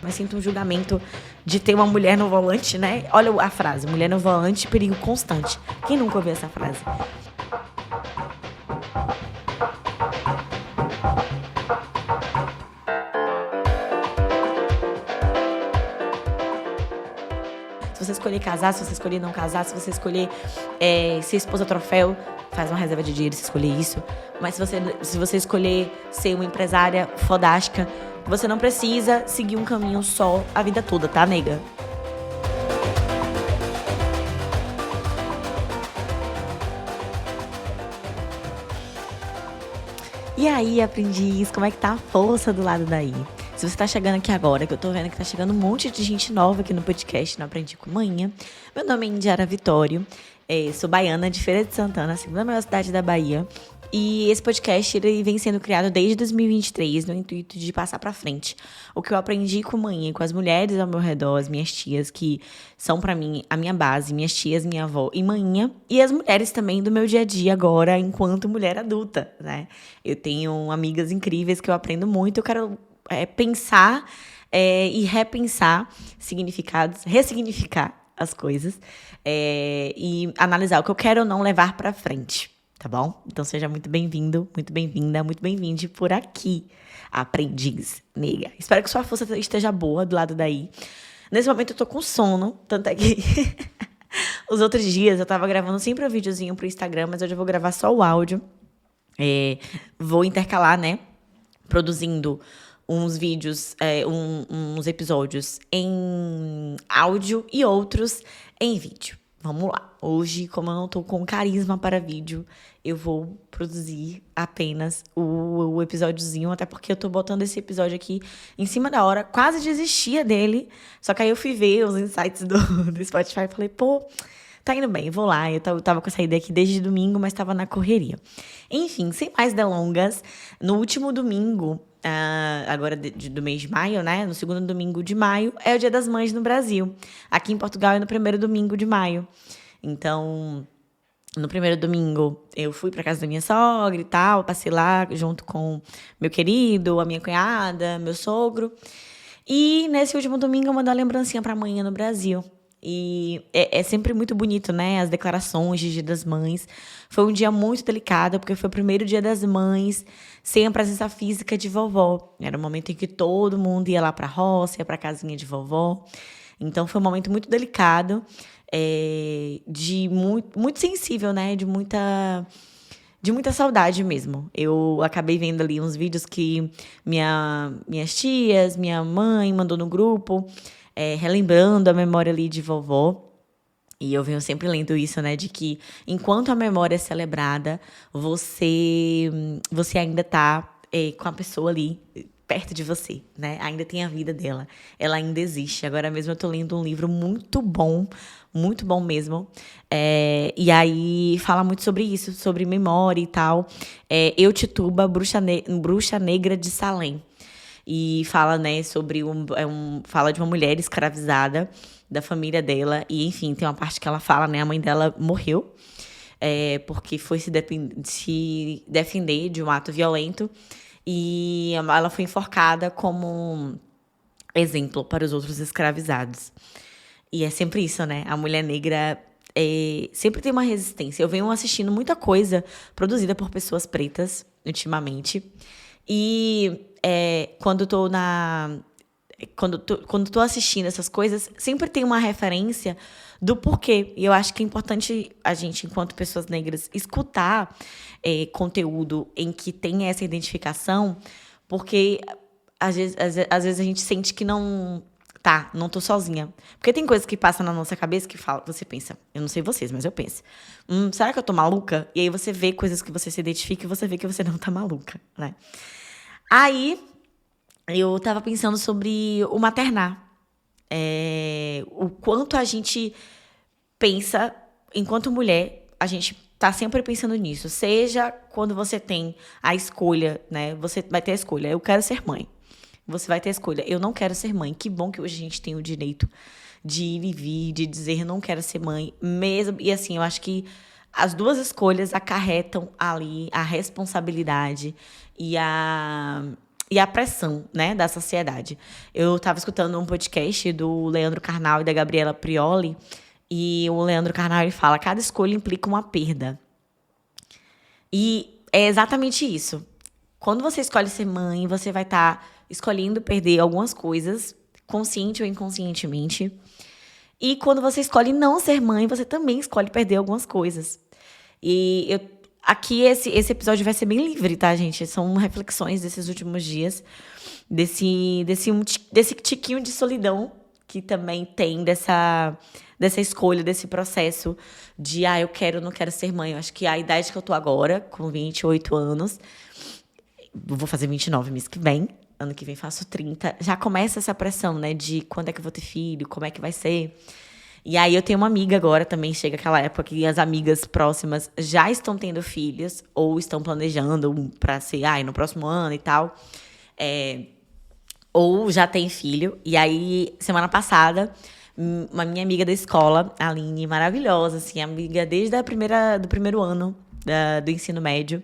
Mas sinto um julgamento de ter uma mulher no volante, né? Olha a frase, mulher no volante, perigo constante. Quem nunca ouviu essa frase? Se você escolher casar, se você escolher não casar, se você escolher ser esposa troféu, faz uma reserva de dinheiro se escolher isso. Mas se você escolher ser uma empresária fodástica, você não precisa seguir um caminho só a vida toda, tá, nega? E aí, aprendiz, como é que tá a força do lado daí? Se você tá chegando aqui agora, que eu tô vendo que tá chegando um monte de gente nova aqui no podcast, não Aprendi com Manhã. Meu nome é Indiara Vitório, sou baiana de Feira de Santana, a segunda maior cidade da Bahia. E esse podcast ele vem sendo criado desde 2023, no intuito de passar pra frente o que eu aprendi com manhã, com as mulheres ao meu redor, as minhas tias, que são pra mim a minha base, minhas tias, minha avó e manhã, e as mulheres também do meu dia a dia agora, enquanto mulher adulta, né? Eu tenho amigas incríveis que eu aprendo muito, eu quero pensar e repensar significados, ressignificar as coisas e analisar o que eu quero ou não levar pra frente. Tá bom? Então seja muito bem-vindo, muito bem-vinda, muito bem-vinde por aqui, aprendiz nega. Espero que sua força esteja boa do lado daí. Nesse momento eu tô com sono, tanto é que os outros dias eu tava gravando sempre um videozinho pro Instagram, mas hoje eu vou gravar só o áudio. Vou intercalar, né? Produzindo uns vídeos, uns episódios em áudio e outros em vídeo. Vamos lá. Hoje, como eu não tô com carisma para vídeo, eu vou produzir apenas o episódiozinho, até porque eu tô botando esse episódio aqui em cima da hora. Quase desistia dele, só que aí eu fui ver os insights do Spotify e falei, pô, tá indo bem, vou lá. Eu tava com essa ideia aqui desde domingo, mas tava na correria. Enfim, sem mais delongas, no último domingo, agora do mês de maio, né? No segundo domingo de maio, é o Dia das Mães no Brasil. Aqui em Portugal é no primeiro domingo de maio. Então, no primeiro domingo, eu fui pra casa da minha sogra e tal, passei lá junto com meu querido, a minha cunhada, meu sogro. E nesse último domingo eu mandei uma lembrancinha pra amanhã no Brasil. E é sempre muito bonito, né? As declarações de Dia das Mães. Foi um dia muito delicado, porque foi o primeiro Dia das Mães sem a presença física de vovó. Era um momento em que todo mundo ia lá pra roça, ia pra casinha de vovó. Então foi um momento muito delicado, de muito sensível, né? De muita saudade mesmo. Eu acabei vendo ali uns vídeos que minhas tias, minha mãe mandou no grupo, relembrando a memória ali de vovó. E eu venho sempre lendo isso, né? De que enquanto a memória é celebrada, você ainda tá com a pessoa ali perto de você, né? Ainda tem a vida dela. Ela ainda existe. Agora mesmo eu tô lendo um livro muito bom mesmo. E aí fala muito sobre isso, sobre memória e tal. Eu Tituba, Bruxa Negra de Salem. E fala, né, sobre fala de uma mulher escravizada, da família dela. E, enfim, tem uma parte que ela fala, né, a mãe dela morreu, porque foi se defender de um ato violento. E ela foi enforcada como exemplo para os outros escravizados. E é sempre isso, né? A mulher negra sempre tem uma resistência. Eu venho assistindo muita coisa produzida por pessoas pretas, ultimamente. E quando tô assistindo essas coisas, sempre tem uma referência do porquê. E eu acho que é importante a gente, enquanto pessoas negras, escutar conteúdo em que tem essa identificação, porque às vezes a gente sente que não tô sozinha. Porque tem coisas que passam na nossa cabeça que você pensa, eu não sei vocês, mas eu penso, será que eu tô maluca? E aí você vê coisas que você se identifica e você vê que você não tá maluca, né? Aí, eu tava pensando sobre o maternar. O quanto a gente pensa, enquanto mulher, a gente tá sempre pensando nisso. Seja quando você tem a escolha, né? Você vai ter a escolha, eu quero ser mãe. Você vai ter a escolha, eu não quero ser mãe. Que bom que hoje a gente tem o direito de ir e vir, de dizer não quero ser mãe. Mesmo, e assim, eu acho que as duas escolhas acarretam ali a responsabilidade e e a pressão, né, da sociedade. Eu estava escutando um podcast do Leandro Carnal e da Gabriela Prioli, e o Leandro Carnal ele fala: cada escolha implica uma perda. E é exatamente isso. Quando você escolhe ser mãe, você vai estar escolhendo perder algumas coisas, consciente ou inconscientemente. E quando você escolhe não ser mãe, você também escolhe perder algumas coisas. E aqui esse episódio vai ser bem livre, tá, gente? São reflexões desses últimos dias, desse tiquinho de solidão que também tem dessa escolha, desse processo de, eu quero ou não quero ser mãe. Eu acho que a idade que eu tô agora, com 28 anos, vou fazer 29 mês que vem, ano que vem faço 30, já começa essa pressão, né, de quando é que eu vou ter filho, como é que vai ser. E aí eu tenho uma amiga agora também, chega aquela época que as amigas próximas já estão tendo filhos, ou estão planejando pra ser, no próximo ano e tal. Ou já tem filho. E aí, semana passada, uma minha amiga da escola, a Aline, maravilhosa, assim, amiga desde do primeiro ano do ensino médio,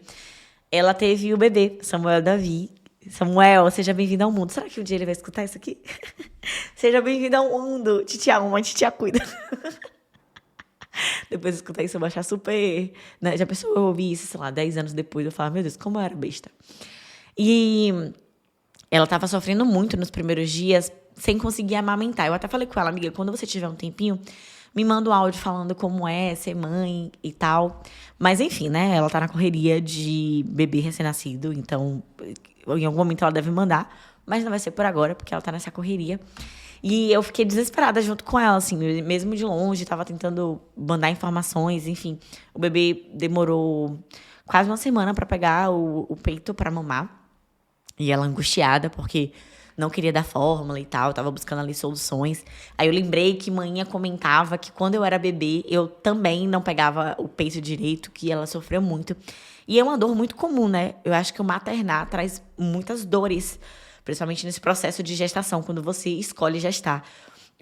ela teve o bebê, Samuel Davi. Samuel, seja bem-vindo ao mundo. Será que um dia ele vai escutar isso aqui? Seja bem-vindo ao mundo. Titia ama, titia cuida. Depois de escutar isso, eu vou achar super... Né? Já pensou eu ouvir isso, sei lá, 10 anos depois, eu falo, meu Deus, como eu era besta. E ela tava sofrendo muito nos primeiros dias, sem conseguir amamentar. Eu até falei com ela, amiga, quando você tiver um tempinho, me manda um áudio falando como é ser mãe e tal. Mas enfim, né? Ela tá na correria de bebê recém-nascido, então em algum momento ela deve mandar, mas não vai ser por agora, porque ela tá nessa correria. E eu fiquei desesperada junto com ela, assim, mesmo de longe, tava tentando mandar informações, enfim. O bebê demorou quase uma semana pra pegar o peito pra mamar. E ela angustiada, porque não queria dar fórmula e tal, tava buscando ali soluções. Aí eu lembrei que manhã comentava que quando eu era bebê, eu também não pegava o peito direito, que ela sofreu muito. E é uma dor muito comum, né? Eu acho que o maternar traz muitas dores, principalmente nesse processo de gestação, quando você escolhe gestar.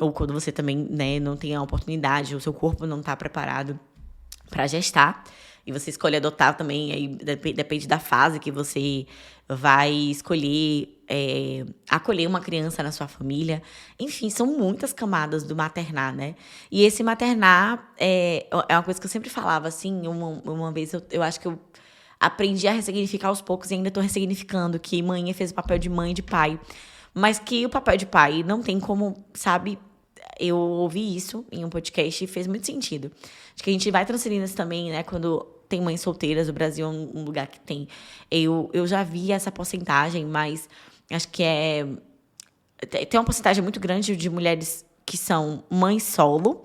Ou quando você também, né, não tem a oportunidade, o seu corpo não tá preparado para gestar. E você escolhe adotar também, aí depende da fase que você vai escolher acolher uma criança na sua família. Enfim, são muitas camadas do maternar, né? E esse maternar é uma coisa que eu sempre falava, assim, uma vez eu acho que eu aprendi a ressignificar aos poucos e ainda estou ressignificando, que mãe fez o papel de mãe e de pai. Mas que o papel de pai não tem como, sabe... Eu ouvi isso em um podcast e fez muito sentido. Acho que a gente vai transferindo isso também, né? Quando tem mães solteiras, o Brasil é um lugar que tem. Eu já vi essa porcentagem, mas acho que tem uma porcentagem muito grande de mulheres que são mães solo.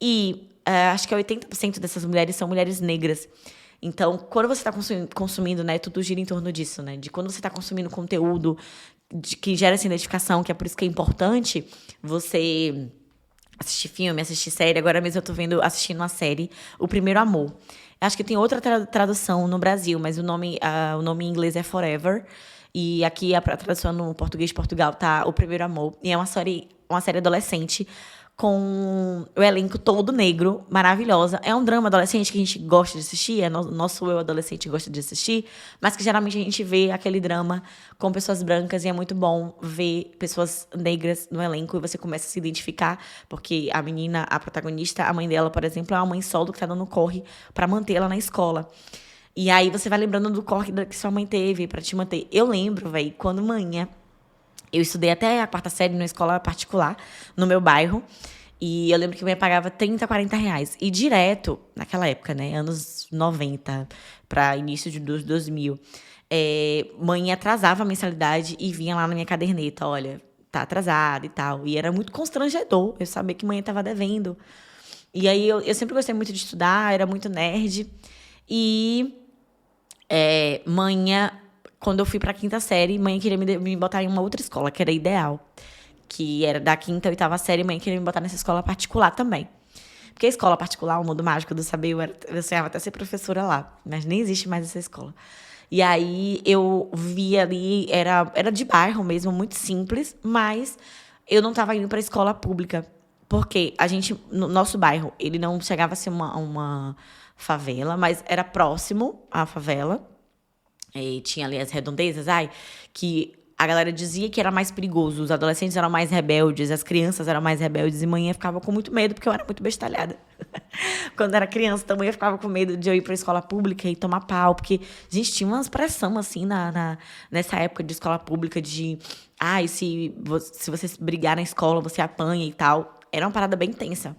E acho que 80% dessas mulheres são mulheres negras. Então, quando você está consumindo, né? Tudo gira em torno disso, né? De quando você está consumindo conteúdo que gera essa identificação, que é por isso que é importante você assistir filme, assistir série. Agora mesmo eu tô assistindo uma série, O Primeiro Amor. Acho que tem outra tradução no Brasil, mas o nome em inglês é Forever. E aqui a tradução no português de Portugal tá O Primeiro Amor. E é uma série adolescente com o elenco todo negro, maravilhosa. É um drama adolescente que a gente gosta de assistir, nosso eu adolescente gosta de assistir, mas que geralmente a gente vê aquele drama com pessoas brancas e é muito bom ver pessoas negras no elenco e você começa a se identificar, porque a menina, a protagonista, a mãe dela, por exemplo, é uma mãe solo que tá dando corre pra mantê-la na escola. E aí você vai lembrando do corre que sua mãe teve pra te manter. Eu lembro, velho, quando manhã eu estudei até a 4ª série numa escola particular, no meu bairro. E eu lembro que eu me pagava 30, 40 reais. E direto, naquela época, né? Anos 90 para início dos 2000. Mãe atrasava a mensalidade e vinha lá na minha caderneta. Olha, tá atrasada e tal. E era muito constrangedor eu saber que mãe estava devendo. E aí eu sempre gostei muito de estudar, era muito nerd. E manhã... Quando eu fui pra 5ª série, mãe queria me botar em uma outra escola, que era ideal. Que era da 5ª, 8ª série, mãe queria me botar nessa escola particular também. Porque a escola particular, o mundo mágico do saber, eu sonhava até ser professora lá. Mas nem existe mais essa escola. E aí, eu vi ali, era de bairro mesmo, muito simples. Mas eu não estava indo pra escola pública. Porque no nosso bairro, ele não chegava a ser uma favela, mas era próximo à favela. E tinha ali as redondezas, que a galera dizia que era mais perigoso. Os adolescentes eram mais rebeldes, as crianças eram mais rebeldes. E manhã ficava com muito medo, porque eu era muito bestalhada. Quando era criança, também eu ficava com medo de eu ir pra escola pública e tomar pau. Porque, gente, tinha umas pressão, assim, nessa época de escola pública de... Ah, se você brigar na escola, você apanha e tal. Era uma parada bem tensa.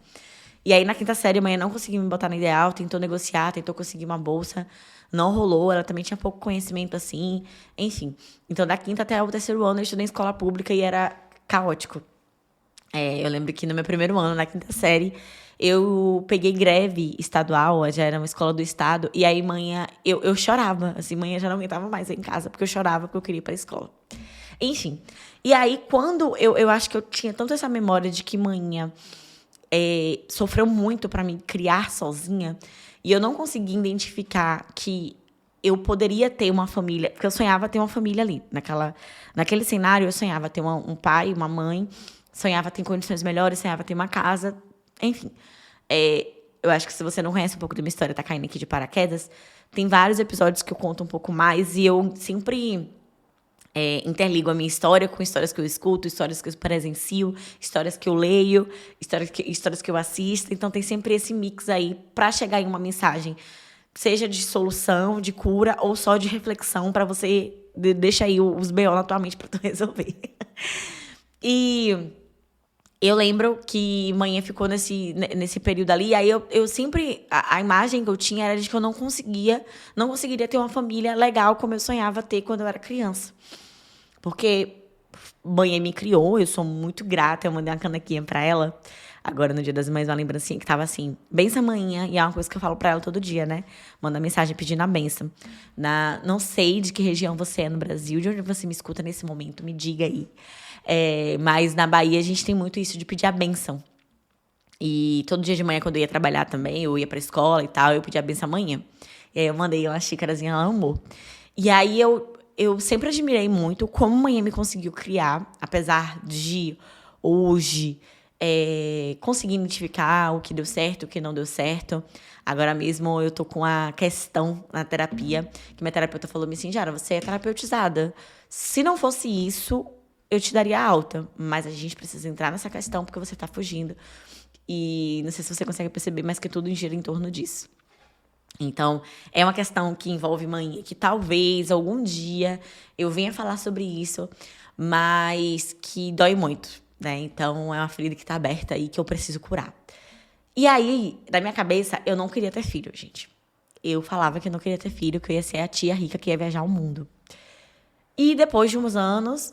E aí, na quinta série, a mãe não conseguiu me botar na ideal, tentou negociar, tentou conseguir uma bolsa. Não rolou, ela também tinha pouco conhecimento, assim. Enfim. Então, da quinta até o terceiro ano, eu estudei em escola pública e era caótico. Eu lembro que no meu primeiro ano, na quinta série, eu peguei greve estadual, já era uma escola do estado, e aí manhã eu chorava, assim, manhã já não aguentava mais em casa, porque eu chorava porque eu queria ir pra escola. Enfim. E aí, quando eu acho que eu tinha tanto essa memória de que manhã sofreu muito para me criar sozinha, e eu não conseguia identificar que eu poderia ter uma família, porque eu sonhava ter uma família ali. Naquele cenário, eu sonhava ter um pai, uma mãe, sonhava ter condições melhores, sonhava ter uma casa, enfim. Eu acho que se você não conhece um pouco da minha história, tá caindo aqui de paraquedas, tem vários episódios que eu conto um pouco mais, e eu sempre interligo a minha história com histórias que eu escuto, histórias que eu presencio, histórias que eu leio, histórias que eu assisto. Então tem sempre esse mix aí para chegar em uma mensagem, seja de solução, de cura ou só de reflexão para você deixar aí os BO na tua mente para tu resolver. E eu lembro que manhã ficou nesse período ali, e aí eu sempre... A imagem que eu tinha era de que eu não conseguiria ter uma família legal como eu sonhava ter quando eu era criança. Porque mãe me criou, eu sou muito grata, eu mandei uma canequinha pra ela, agora no Dia das Mães, uma lembrancinha que tava assim, benção manhã, e é uma coisa que eu falo pra ela todo dia, né? Manda mensagem pedindo a benção. Não sei de que região você é no Brasil, de onde você me escuta nesse momento, me diga aí. Mas na Bahia a gente tem muito isso de pedir a benção. E todo dia de manhã, quando eu ia trabalhar também, eu ia pra escola e tal, eu pedia a benção amanhã. E aí eu mandei uma xícarazinha, ela amou. E aí eu sempre admirei muito como mãe me conseguiu criar, apesar de hoje conseguir identificar o que deu certo, o que não deu certo. Agora mesmo eu tô com a questão na terapia, que minha terapeuta falou assim, Jara, você é terapeutizada. Se não fosse isso, eu te daria alta, mas a gente precisa entrar nessa questão porque você tá fugindo. E não sei se você consegue perceber, mas que tudo gira em torno disso. Então, é uma questão que envolve mãe, que talvez algum dia eu venha falar sobre isso, mas que dói muito, né? Então, é uma ferida que tá aberta e que eu preciso curar. E aí, na minha cabeça, eu não queria ter filho, gente. Eu falava que eu não queria ter filho, que eu ia ser a tia rica que ia viajar o mundo. E depois de uns anos,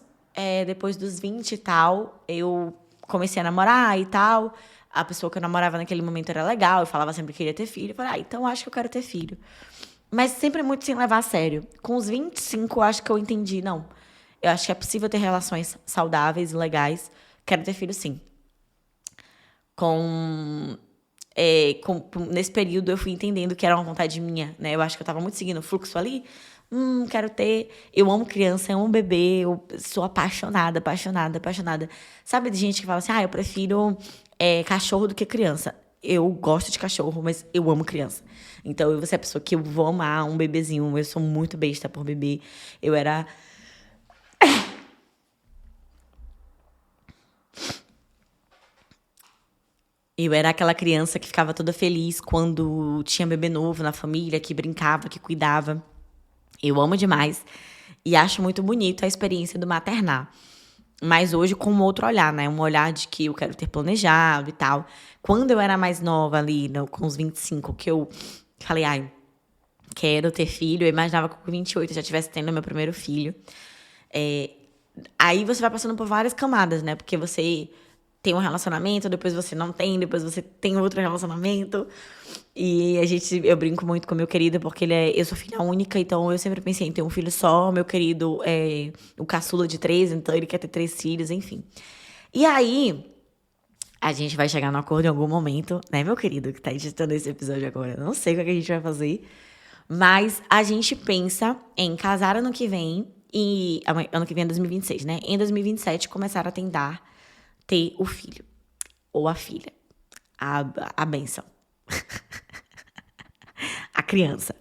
depois dos 20 e tal, eu comecei a namorar e tal. A pessoa que eu namorava naquele momento era legal, eu falava sempre que queria ter filho. Eu falei, então acho que eu quero ter filho. Mas sempre muito sem levar a sério. Com os 25, eu acho que eu entendi, não. Eu acho que é possível ter relações saudáveis e legais. Quero ter filho, sim. Nesse período, eu fui entendendo que era uma vontade minha, né? Eu acho que eu tava muito seguindo o fluxo ali. Quero ter... Eu amo criança, eu amo bebê, eu sou apaixonada, apaixonada, apaixonada. Sabe de gente que fala assim, eu prefiro cachorro do que criança. Eu gosto de cachorro, mas eu amo criança. Então, eu vou ser a pessoa que eu vou amar um bebezinho. Eu sou muito besta por bebê. Eu era... Eu era aquela criança que ficava toda feliz quando tinha bebê novo na família, que brincava, que cuidava. Eu amo demais e acho muito bonito a experiência do maternar. Mas hoje com um outro olhar, né? Um olhar de que eu quero ter planejado e tal. Quando eu era mais nova ali, com os 25, que eu falei, quero ter filho. Eu imaginava que com 28 eu já estivesse tendo meu primeiro filho. Aí você vai passando por várias camadas, né? Porque você tem um relacionamento, depois você não tem, depois você tem outro relacionamento. E eu brinco muito com meu querido, porque eu sou filha única, então eu sempre pensei em ter um filho só. Meu querido é o caçula de 3, então ele quer ter 3 filhos, enfim. E aí, a gente vai chegar no acordo em algum momento, né, meu querido, que tá editando esse episódio agora. Eu não sei o que a gente vai fazer, mas a gente pensa em casar ano que vem, e ano que vem é 2026, né? Em 2027, começar a tentar ter o filho, ou a filha, a bênção. A criança.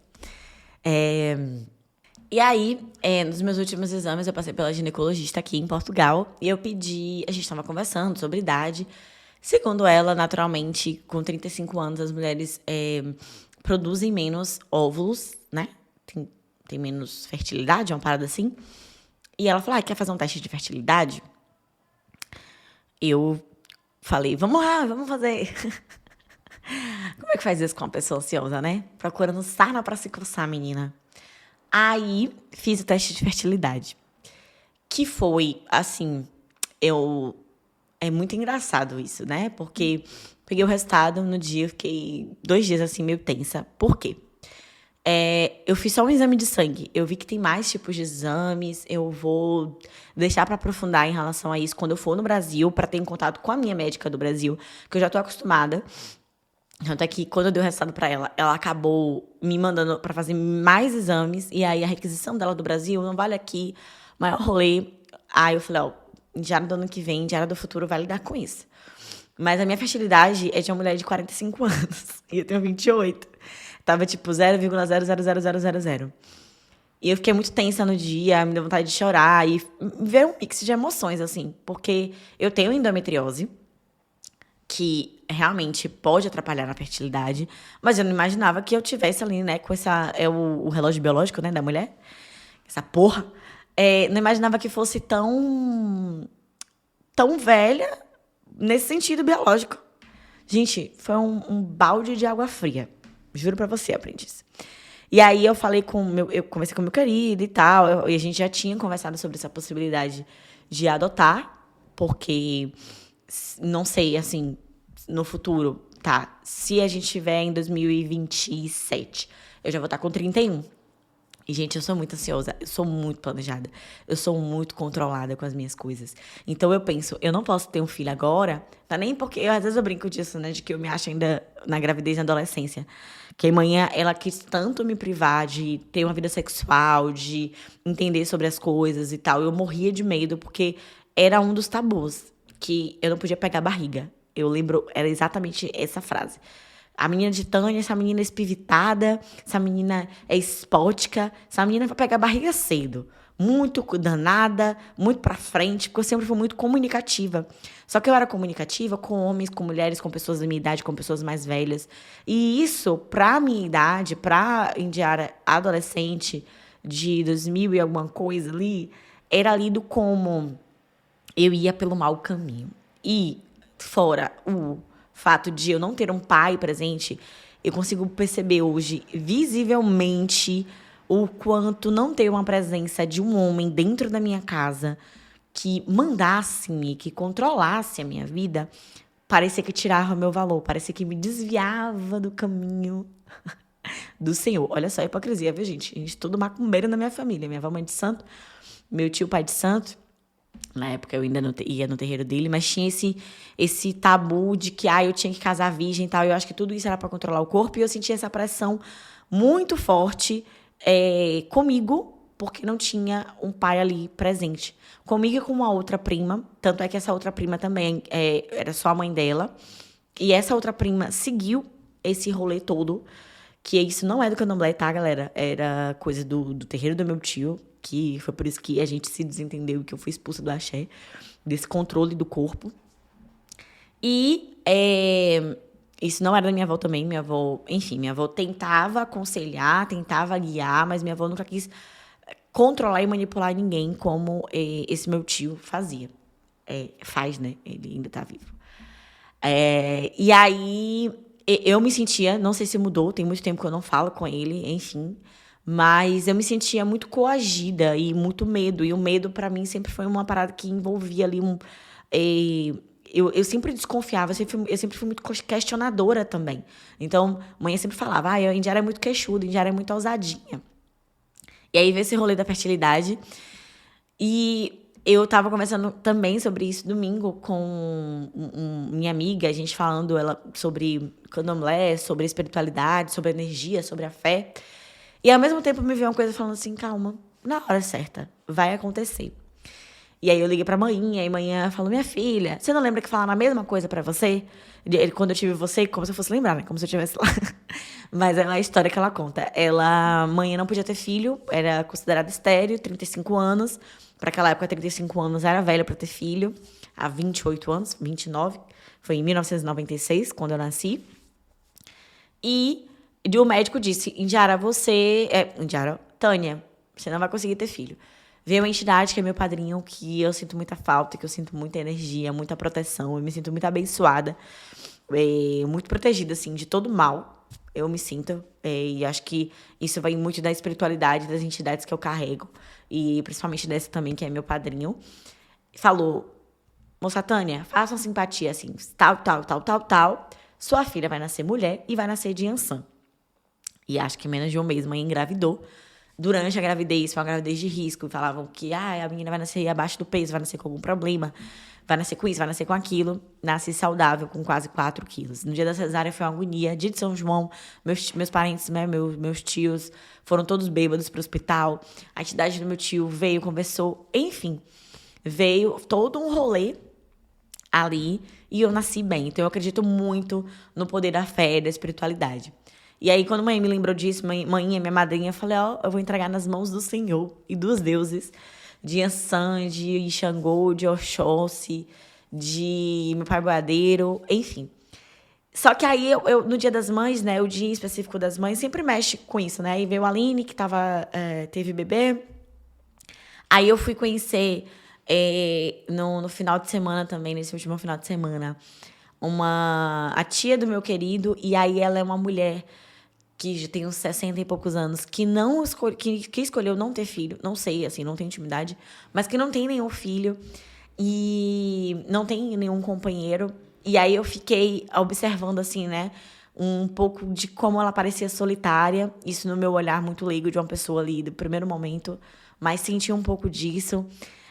E aí, nos meus últimos exames, eu passei pela ginecologista aqui em Portugal e eu pedi, a gente estava conversando sobre idade. Segundo ela, naturalmente, com 35 anos, as mulheres produzem menos óvulos, né? Tem menos fertilidade, é uma parada assim. E ela falou, quer fazer um teste de fertilidade? Eu falei, vamos lá, vamos fazer. Como é que faz isso com uma pessoa ansiosa, né? Procurando sarna pra se coçar, menina. Aí, fiz o teste de fertilidade. Que foi, assim, é muito engraçado isso, né? Porque peguei o resultado no dia, fiquei 2 dias, assim, meio tensa. Por quê? Eu fiz só um exame de sangue. Eu vi que tem mais tipos de exames. Eu vou deixar pra aprofundar em relação a isso quando eu for no Brasil, pra ter em contato com a minha médica do Brasil, que eu já tô acostumada. Tanto é que quando eu dei o resultado pra ela, ela acabou me mandando pra fazer mais exames. E aí a requisição dela do Brasil não vale aqui, maior rolê. Aí eu falei, diário do ano que vem, diário do futuro vai lidar com isso. Mas a minha fertilidade é de uma mulher de 45 anos. E eu tenho 28. Tava tipo 0,000000. E eu fiquei muito tensa no dia, me deu vontade de chorar. E veio um mix de emoções, assim. Porque eu tenho endometriose, que realmente pode atrapalhar na fertilidade, mas eu não imaginava que eu tivesse ali, né, com essa... É o relógio biológico, né, da mulher. Essa porra. Não imaginava que fosse tão velha nesse sentido biológico. Gente, foi um balde de água fria. Juro pra você, aprendiz. E aí eu conversei com meu querido e tal, e a gente já tinha conversado sobre essa possibilidade de adotar, porque não sei, assim, no futuro, tá? Se a gente tiver em 2027, eu já vou estar com 31. E, gente, eu sou muito ansiosa, eu sou muito planejada, eu sou muito controlada com as minhas coisas. Então, eu penso, eu não posso ter um filho agora, tá nem porque... às vezes eu brinco disso, né, de que eu me acho ainda na gravidez e na adolescência. Que a manhã, ela quis tanto me privar de ter uma vida sexual, de entender sobre as coisas e tal. Eu morria de medo, porque era um dos tabus, que eu não podia pegar barriga. Eu lembro, era exatamente essa frase. A menina de Tânia, essa menina espivitada, essa menina é espótica, essa menina vai pegar barriga cedo. Muito danada, muito pra frente, porque eu sempre fui muito comunicativa. Só que eu era comunicativa com homens, com mulheres, com pessoas da minha idade, com pessoas mais velhas. E isso, pra minha idade, pra Indiara adolescente de 2000 e alguma coisa ali, era lido como eu ia pelo mau caminho. E fora o fato de eu não ter um pai presente, eu consigo perceber hoje, visivelmente, o quanto não ter uma presença de um homem dentro da minha casa que mandasse-me, que controlasse a minha vida, parecia que tirava o meu valor, parecia que me desviava do caminho do Senhor. Olha só a hipocrisia, viu, gente? A gente tudo macumbeiro na minha família. Minha avó mãe de santo, meu tio pai de santo. Na época eu ainda não ia no terreiro dele, mas tinha esse tabu de que eu tinha que casar virgem e tal. Eu acho que tudo isso era para controlar o corpo, e eu sentia essa pressão muito forte comigo, porque não tinha um pai ali presente. Comigo e com uma outra prima, tanto é que essa outra prima também era só a mãe dela. E essa outra prima seguiu esse rolê todo, que isso não é do candomblé, tá, galera? Era coisa do terreiro do meu tio, que foi por isso que a gente se desentendeu e que eu fui expulsa do axé, desse controle do corpo. E isso não era da minha avó também. Minha avó tentava aconselhar, tentava guiar, mas minha avó nunca quis controlar e manipular ninguém como esse meu tio fazia. Faz, né? Ele ainda tá vivo. E aí eu me sentia, não sei se mudou, tem muito tempo que eu não falo com ele, enfim, mas eu me sentia muito coagida e muito medo. E o medo, pra mim, sempre foi uma parada que envolvia ali eu sempre desconfiava, eu sempre fui muito questionadora também. Então, mãe sempre falava, a Indiara é muito queixuda, a Indiara é muito ousadinha. E aí veio esse rolê da fertilidade. E eu tava conversando também sobre isso domingo com minha amiga, a gente falando sobre candomblé, sobre espiritualidade, sobre energia, sobre a fé. E ao mesmo tempo me veio uma coisa falando assim, calma, na hora certa, vai acontecer. E aí eu liguei pra manhã, e manhã falou, minha filha, você não lembra que falaram a mesma coisa pra você? Quando eu tive você, como se eu fosse lembrar, né? Como se eu estivesse lá. Mas é a história que ela conta. Ela, mãe não podia ter filho, era considerada estéril, 35 anos. Para aquela época, 35 anos era velha para ter filho. Há 28 anos, 29. Foi em 1996, quando eu nasci. E o médico disse, Indiara, Tânia, você não vai conseguir ter filho. Veio uma entidade que é meu padrinho, que eu sinto muita falta, que eu sinto muita energia, muita proteção. Eu me sinto muito abençoada, muito protegida, assim, de todo mal. Eu me sinto. E acho que isso vem muito da espiritualidade das entidades que eu carrego. E principalmente dessa também, que é meu padrinho. Falou, moça Tânia, faça uma simpatia, assim, tal, tal, tal, tal, tal. Sua filha vai nascer mulher e vai nascer de Yansan. E acho que menos de um mês, mãe engravidou. Durante a gravidez, foi uma gravidez de risco. Falavam que a menina vai nascer abaixo do peso, vai nascer com algum problema, vai nascer com isso, vai nascer com aquilo. Nasci saudável, com quase 4 quilos. No dia da cesárea foi uma agonia. Dia de São João, meus parentes, né, meus tios, foram todos bêbados pro hospital. A entidade do meu tio veio, conversou. Enfim, veio todo um rolê ali e eu nasci bem. Então eu acredito muito no poder da fé e da espiritualidade. E aí, quando mãe me lembrou disso, mãe, minha madrinha, eu falei, eu vou entregar nas mãos do Senhor e dos deuses, de Yansan, de Xangô, de Oxóssi, de meu pai boiadeiro, enfim. Só que aí, no Dia das Mães, né, o dia específico das mães, sempre mexe com isso, né? Aí veio a Aline, que teve bebê. Aí eu fui conhecer, no final de semana também, nesse último final de semana, a tia do meu querido, e aí ela é uma mulher que já tem uns 60 e poucos anos, que escolheu não ter filho, não sei, assim, não tem intimidade, mas que não tem nenhum filho e não tem nenhum companheiro. E aí eu fiquei observando, assim, né, um pouco de como ela parecia solitária, isso no meu olhar muito leigo de uma pessoa ali do primeiro momento, mas senti um pouco disso.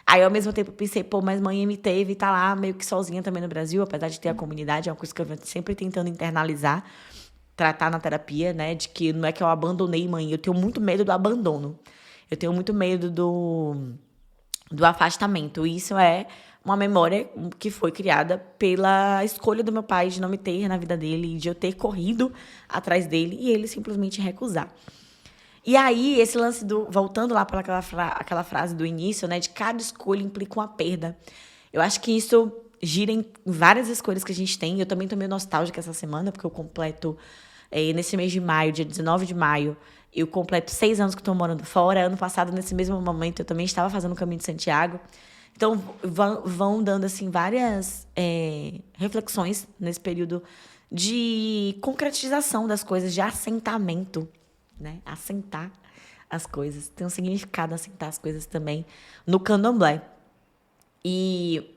Aí, ao mesmo tempo, pensei, mas mãe me teve e tá lá meio que sozinha também no Brasil, apesar de ter a comunidade, é uma coisa que eu venho sempre tentando internalizar, tratar na terapia, né, de que não é que eu abandonei mãe, eu tenho muito medo do abandono. Eu tenho muito medo do afastamento. E isso é uma memória que foi criada pela escolha do meu pai de não me ter na vida dele, de eu ter corrido atrás dele e ele simplesmente recusar. E aí, esse lance voltando lá para aquela frase do início, né, de cada escolha implica uma perda. Eu acho que isso gira em várias escolhas que a gente tem. Eu também tô meio nostálgica essa semana, porque eu completo, nesse mês de maio, dia 19 de maio, eu completo 6 anos que estou morando fora. Ano passado, nesse mesmo momento, eu também estava fazendo o Caminho de Santiago. Então, vão dando, assim, várias reflexões nesse período de concretização das coisas, de assentamento, né? Assentar as coisas. Tem um significado assentar as coisas também no candomblé. E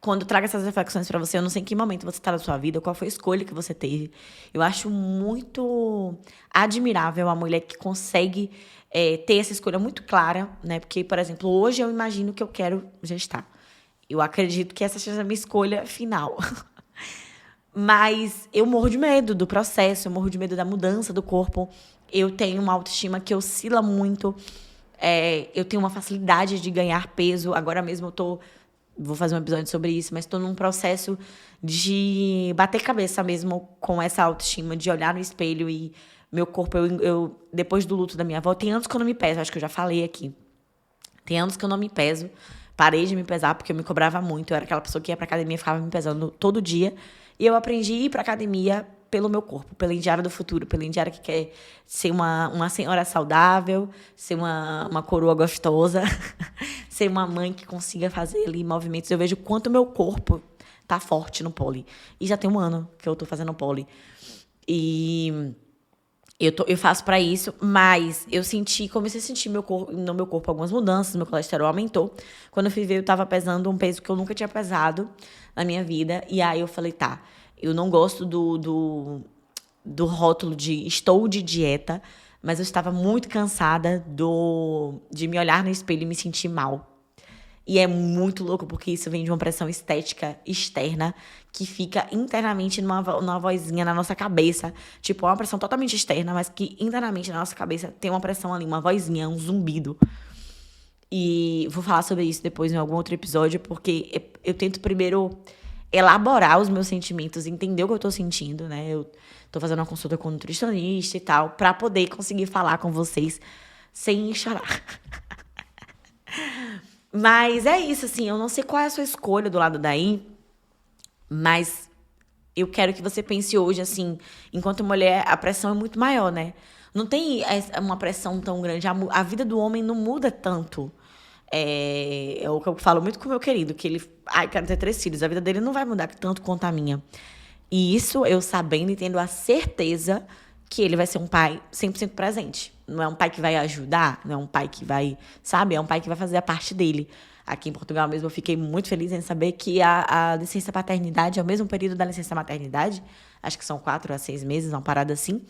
quando trago essas reflexões para você, eu não sei em que momento você está na sua vida, qual foi a escolha que você teve. Eu acho muito admirável a mulher que consegue ter essa escolha muito clara, né? Porque, por exemplo, hoje eu imagino que eu quero gestar. Eu acredito que essa seja a minha escolha final. Mas eu morro de medo do processo, eu morro de medo da mudança do corpo. Eu tenho uma autoestima que oscila muito. Eu tenho uma facilidade de ganhar peso. Agora mesmo vou fazer um episódio sobre isso, mas estou num processo de bater cabeça mesmo com essa autoestima, de olhar no espelho e meu corpo, depois do luto da minha avó, tem anos que eu não me peso, acho que eu já falei aqui. Tem anos que eu não me peso. Parei de me pesar porque eu me cobrava muito. Eu era aquela pessoa que ia pra academia e ficava me pesando todo dia. E eu aprendi a ir pra academia pelo meu corpo, pela Indiara do futuro, pela Indiara que quer ser uma senhora saudável, ser uma coroa gostosa, ser uma mãe que consiga fazer ali movimentos. Eu vejo quanto meu corpo tá forte no pole. E já tem um ano que eu tô fazendo pole. E eu faço pra isso, mas comecei a sentir no meu corpo algumas mudanças, meu colesterol aumentou. Quando eu fui ver, eu tava pesando um peso que eu nunca tinha pesado na minha vida. E aí eu falei, tá, eu não gosto do rótulo de estou de dieta, mas eu estava muito cansada de me olhar no espelho e me sentir mal. E é muito louco, porque isso vem de uma pressão estética externa que fica internamente numa vozinha na nossa cabeça. Tipo, é uma pressão totalmente externa, mas que internamente na nossa cabeça tem uma pressão ali, uma vozinha, um zumbido. E vou falar sobre isso depois em algum outro episódio, porque eu tento primeiro elaborar os meus sentimentos, entender o que eu tô sentindo, né? Eu tô fazendo uma consulta com um nutricionista e tal, pra poder conseguir falar com vocês sem chorar. Mas é isso, assim, eu não sei qual é a sua escolha do lado daí, mas eu quero que você pense hoje, assim, enquanto mulher, a pressão é muito maior, né? Não tem uma pressão tão grande. A vida do homem não muda tanto. É o que eu falo muito com o meu querido, que ele, ai, quero ter 3 filhos. A vida dele não vai mudar tanto quanto a minha. E isso eu sabendo e tendo a certeza que ele vai ser um pai 100% presente. Não é um pai que vai ajudar, não é um pai que vai, sabe? É um pai que vai fazer a parte dele. Aqui em Portugal mesmo eu fiquei muito feliz em saber que a licença paternidade é o mesmo período da licença maternidade. Acho que são 4 a 6 meses, uma parada assim.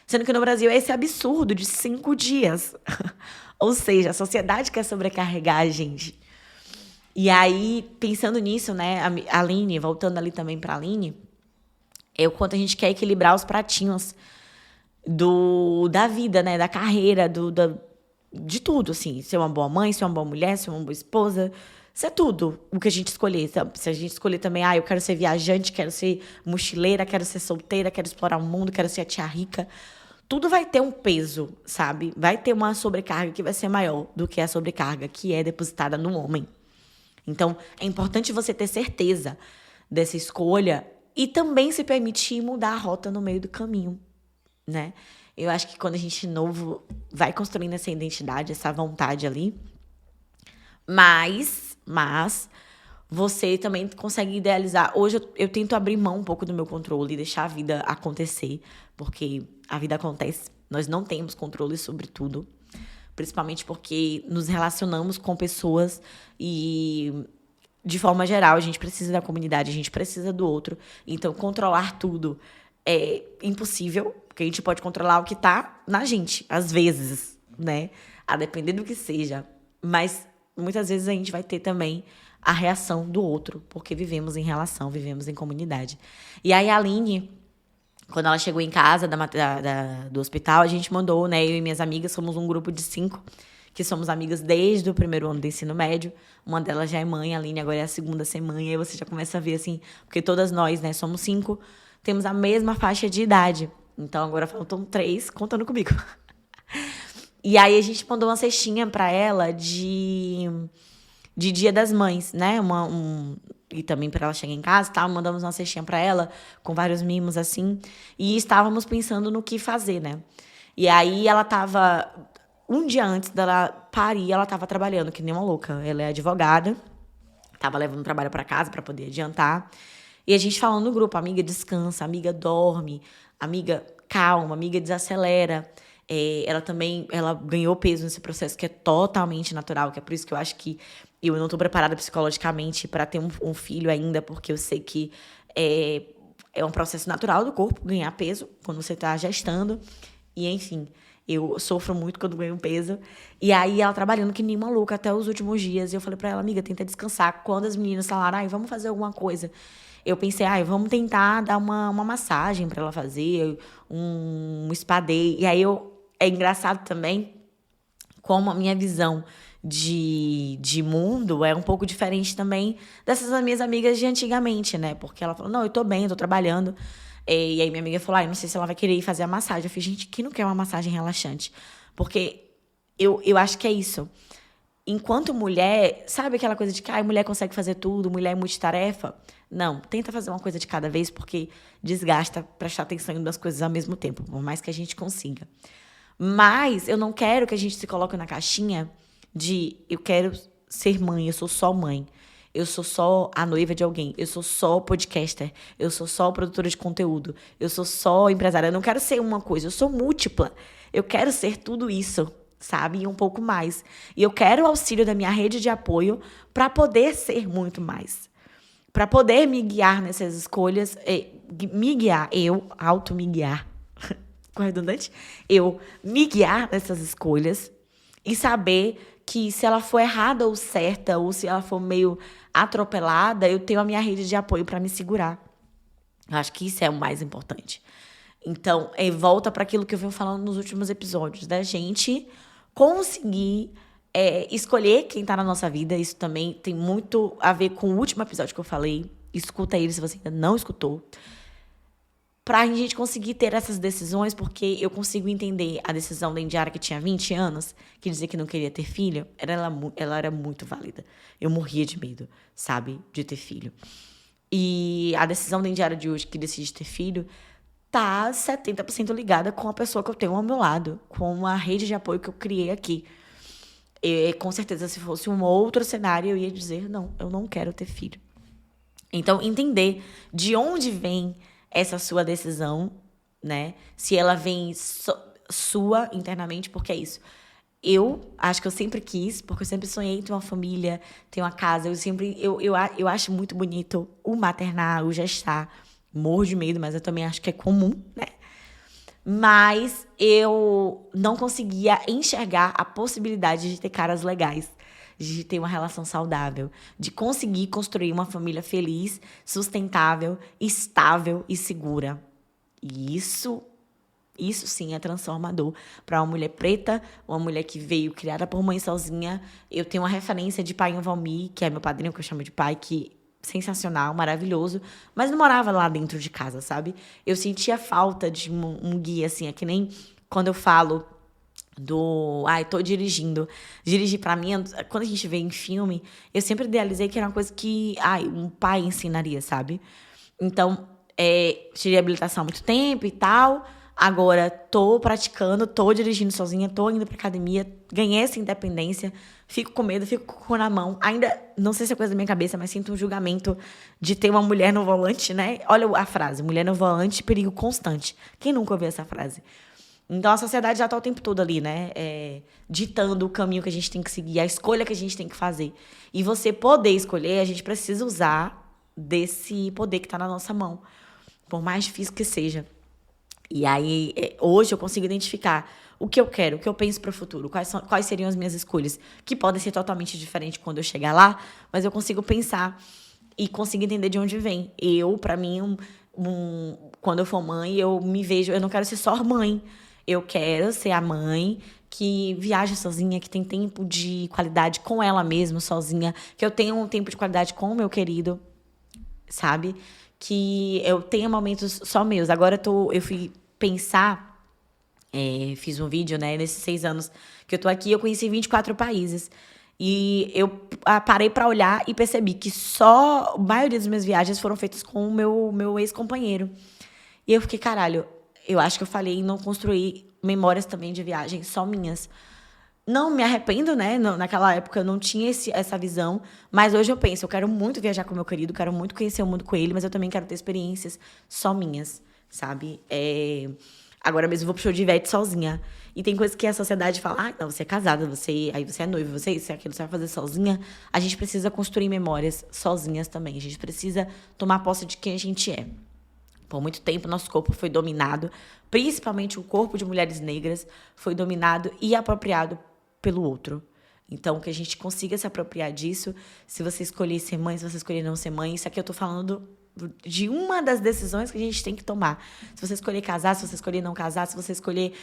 Sendo que no Brasil é esse absurdo de 5 dias. Ou seja, a sociedade quer sobrecarregar a gente. E aí, pensando nisso, né, a Aline, voltando ali também pra Aline, é o quanto a gente quer equilibrar os pratinhos da vida, né, da carreira, de tudo, assim. Ser uma boa mãe, ser uma boa mulher, ser uma boa esposa, ser tudo o que a gente escolher. Se a gente escolher também, eu quero ser viajante, quero ser mochileira, quero ser solteira, quero explorar o mundo, quero ser a tia rica. Tudo vai ter um peso, sabe? Vai ter uma sobrecarga que vai ser maior do que a sobrecarga que é depositada no homem. Então, é importante você ter certeza dessa escolha e também se permitir mudar a rota no meio do caminho, né? Eu acho que quando a gente novo vai construindo essa identidade, essa vontade ali, mas você também consegue idealizar. Hoje eu tento abrir mão um pouco do meu controle e deixar a vida acontecer, porque a vida acontece. Nós não temos controle sobre tudo, principalmente porque nos relacionamos com pessoas e, de forma geral, a gente precisa da comunidade, a gente precisa do outro. Então, controlar tudo é impossível, porque a gente pode controlar o que tá na gente, às vezes, né? A depender do que seja. Mas muitas vezes a gente vai ter também a reação do outro, porque vivemos em relação, vivemos em comunidade. E aí a Aline, quando ela chegou em casa do hospital, a gente mandou, né? Eu e minhas amigas, somos um grupo de 5, que somos amigas desde o primeiro ano do ensino médio. Uma delas já é mãe, a Aline agora é a segunda a ser mãe. Aí você já começa a ver, assim, porque todas nós, né, somos 5, temos a mesma faixa de idade. Então agora faltam 3 contando comigo. E aí a gente mandou uma cestinha pra ela de Dia das Mães, né? E também para ela chegar em casa, tá? Mandamos uma cestinha para ela com vários mimos assim, e estávamos pensando no que fazer, né? E aí ela tava um dia antes dela parir, ela tava trabalhando que nem uma louca. Ela é advogada, tava levando o trabalho para casa para poder adiantar. E a gente falando no grupo, amiga, descansa, amiga, dorme, amiga, calma, amiga, desacelera. Ela ganhou peso nesse processo que é totalmente natural, que é por isso que eu acho que eu não tô preparada psicologicamente para ter um filho ainda, porque eu sei que é um processo natural do corpo ganhar peso quando você tá gestando. E, enfim, eu sofro muito quando ganho peso. E aí, ela trabalhando que nem maluca até os últimos dias. E eu falei pra ela, amiga, tenta descansar. Quando as meninas falaram, vamos fazer alguma coisa, eu pensei, vamos tentar dar uma massagem pra ela fazer, um spa day. E aí, é engraçado também como a minha visão de mundo é um pouco diferente também dessas minhas amigas de antigamente, né? Porque ela falou, não, eu tô bem, eu tô trabalhando. E aí minha amiga falou, eu não sei se ela vai querer ir fazer a massagem. Eu falei, gente, quem não quer uma massagem relaxante? Porque eu acho que é isso. Enquanto mulher, sabe aquela coisa de que mulher consegue fazer tudo, mulher é multitarefa? Não, tenta fazer uma coisa de cada vez, porque desgasta prestar atenção em duas coisas ao mesmo tempo, por mais que a gente consiga. Mas eu não quero que a gente se coloque na caixinha de eu quero ser mãe, eu sou só mãe, eu sou só a noiva de alguém, eu sou só podcaster, eu sou só produtora de conteúdo, eu sou só empresária. Eu não quero ser uma coisa, eu sou múltipla. Eu quero ser tudo isso, sabe? E um pouco mais. E eu quero o auxílio da minha rede de apoio para poder ser muito mais. Para poder me guiar nessas escolhas, me guiar, me guiar. Redundante, eu me guiar nessas escolhas e saber que se ela for errada ou certa, ou se ela for meio atropelada, eu tenho a minha rede de apoio para me segurar. Eu acho que isso é o mais importante. Então, volta para aquilo que eu venho falando nos últimos episódios, da gente conseguir escolher quem tá na nossa vida. Isso também tem muito a ver com o último episódio que eu falei. escuta ele se você ainda não escutou. Pra gente conseguir ter essas decisões, porque eu consigo entender a decisão da Indiara, que tinha 20 anos, que dizia que não queria ter filho, ela era muito válida. Eu morria de medo, sabe, de ter filho. E a decisão da Indiara de hoje, que decide ter filho, tá 70% ligada com a pessoa que eu tenho ao meu lado, com a rede de apoio que eu criei aqui. E, com certeza, se fosse um outro cenário, eu ia dizer, não, eu não quero ter filho. Então, entender de onde vem essa sua decisão, né? Se ela vem sua internamente, porque é isso. Eu acho que eu sempre quis, porque eu sempre sonhei em ter uma família, ter uma casa. Eu acho muito bonito o maternar, o gestar. Morro de medo, mas eu também acho que é comum, né? Mas eu não conseguia enxergar a possibilidade de ter caras legais, de ter uma relação saudável, de conseguir construir uma família feliz, sustentável, estável e segura. E isso sim é transformador para uma mulher preta, uma mulher que veio criada por mãe sozinha. Eu tenho uma referência de pai em Valmir, que é meu padrinho, que eu chamo de pai, que sensacional, maravilhoso, mas não morava lá dentro de casa, sabe? Eu sentia falta de um guia, assim, é que nem quando eu falo tô dirigindo. Dirigir pra mim, quando a gente vê em filme, eu sempre idealizei que era uma coisa que, um pai ensinaria, sabe? Então, tirei habilitação há muito tempo e tal. Agora, tô praticando, tô dirigindo sozinha, tô indo pra academia, ganhei essa independência, fico com medo, fico com o cu na mão. Ainda, não sei se é coisa da minha cabeça, mas sinto um julgamento de ter uma mulher no volante, né? Olha a frase, mulher no volante, perigo constante. Quem nunca ouviu essa frase? Então, a sociedade já tá o tempo todo ali, né? Ditando o caminho que a gente tem que seguir, a escolha que a gente tem que fazer. E você poder escolher, a gente precisa usar desse poder que tá na nossa mão, por mais difícil que seja. E aí, hoje eu consigo identificar o que eu quero, o que eu penso para o futuro, quais seriam as minhas escolhas, que podem ser totalmente diferentes quando eu chegar lá, mas eu consigo pensar e consigo entender de onde vem. Para mim, quando eu for mãe, eu me vejo, eu não quero ser só mãe, eu quero ser a mãe que viaja sozinha, que tem tempo de qualidade com ela mesma, sozinha, que eu tenha um tempo de qualidade com o meu querido, sabe? Que eu tenha momentos só meus. Agora eu fui pensar, fiz um vídeo, né, nesses 6 anos que eu tô aqui, eu conheci 24 países. E eu parei pra olhar e percebi que só a maioria das minhas viagens foram feitas com o meu ex-companheiro. E eu fiquei, caralho, eu acho que eu falei em não construir memórias também de viagem só minhas. Não me arrependo, né? Naquela época eu não tinha essa visão, mas hoje eu penso, eu quero muito viajar com o meu querido, quero muito conhecer o mundo com ele, mas eu também quero ter experiências só minhas, sabe? Agora mesmo eu vou pro show de Ivete sozinha. E tem coisas que a sociedade fala, não, você é casada, aí você é noiva, você é isso, aquilo, você vai fazer sozinha. A gente precisa construir memórias sozinhas também. A gente precisa tomar posse de quem a gente é. Por muito tempo, nosso corpo foi dominado, principalmente o corpo de mulheres negras, foi dominado e apropriado pelo outro. Então, que a gente consiga se apropriar disso. Se você escolher ser mãe, se você escolher não ser mãe, isso aqui eu tô falando de uma das decisões que a gente tem que tomar. Se você escolher casar, se você escolher não casar, se você escolher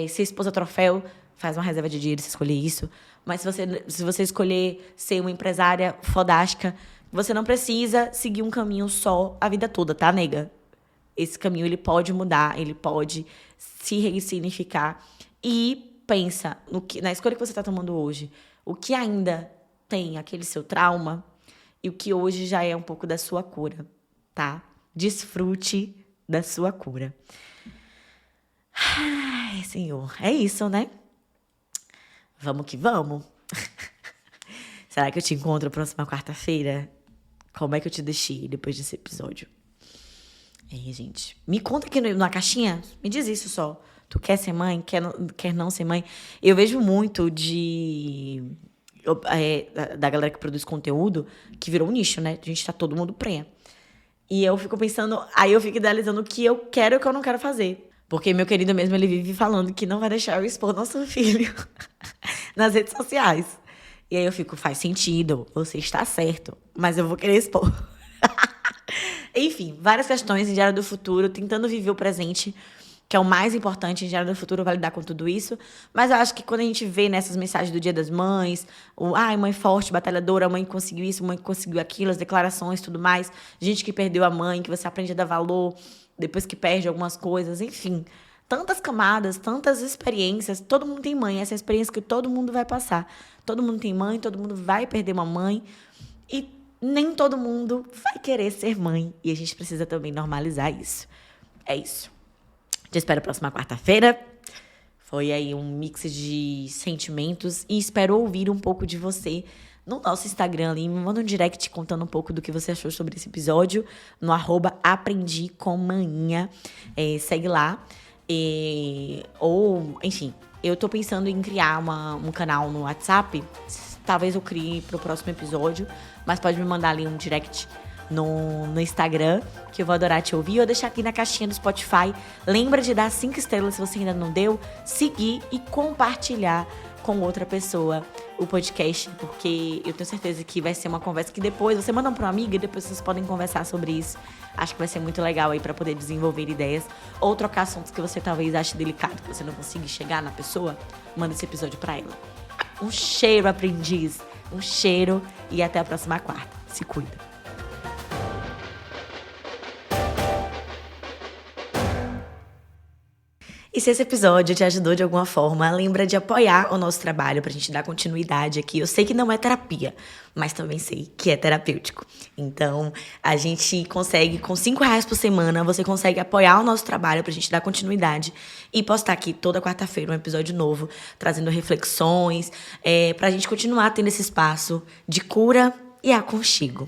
ser esposa troféu, faz uma reserva de dinheiro se escolher isso. Mas se você escolher ser uma empresária fodástica, você não precisa seguir um caminho só a vida toda, tá, nega? Esse caminho, ele pode mudar, ele pode se ressignificar. E pensa na escolha que você está tomando hoje, o que ainda tem aquele seu trauma e o que hoje já é um pouco da sua cura, tá? Desfrute da sua cura. Ai, Senhor, é isso, né? Vamos que vamos. Será que eu te encontro na próxima quarta-feira? Como é que eu te deixei depois desse episódio? Gente, me conta aqui na caixinha, me diz isso só. Tu quer ser mãe? Quer não ser mãe? Eu vejo muito da galera que produz conteúdo, que virou um nicho, né? A gente tá todo mundo prenha. E eu fico pensando, aí eu fico idealizando o que eu quero e o que eu não quero fazer. Porque meu querido mesmo, ele vive falando que não vai deixar eu expor nosso filho nas redes sociais. E aí eu fico, faz sentido, você está certo, mas eu vou querer expor. Enfim, várias questões em Diário do Futuro, tentando viver o presente. que é o mais importante, Engenharia do Futuro vai lidar com tudo isso. Mas eu acho que quando a gente vê nessas mensagens do Dia das Mães, ai, mãe forte, batalhadora, mãe que conseguiu isso, mãe que conseguiu aquilo, as declarações, tudo mais, gente que perdeu a mãe, que você aprende a dar valor depois que perde algumas coisas, enfim. Tantas camadas, tantas experiências. Todo mundo tem mãe, essa é a experiência que todo mundo vai passar. Todo mundo tem mãe, todo mundo vai perder uma mãe. E nem todo mundo vai querer ser mãe. E a gente precisa também normalizar isso. É isso. Te espero próxima quarta-feira. Foi aí um mix de sentimentos. E espero ouvir um pouco de você no nosso Instagram ali. Me manda um direct contando um pouco do que você achou sobre esse episódio. No @aprendicommanhã. Segue lá. Ou, enfim, eu tô pensando em criar um canal no WhatsApp. Talvez eu crie pro próximo episódio. Mas pode me mandar ali um direct no Instagram, que eu vou adorar te ouvir, ou deixar aqui na caixinha do Spotify. Lembra de dar 5 estrelas se você ainda não deu, seguir e compartilhar com outra pessoa o podcast, porque eu tenho certeza que vai ser uma conversa que depois você manda para uma amiga e depois vocês podem conversar sobre isso. Acho que vai ser muito legal aí para poder desenvolver ideias ou trocar assuntos que você talvez ache delicado, que você não consiga chegar na pessoa. Manda esse episódio para ela. Um cheiro, aprendiz. Um cheiro e até a próxima quarta. Se cuida. E se esse episódio te ajudou de alguma forma, lembra de apoiar o nosso trabalho pra gente dar continuidade aqui. Eu sei que não é terapia, mas também sei que é terapêutico. Então, a gente consegue, com R$5 por semana, você consegue apoiar o nosso trabalho pra gente dar continuidade e postar aqui toda quarta-feira um episódio novo, trazendo reflexões, pra gente continuar tendo esse espaço de cura e aconchego.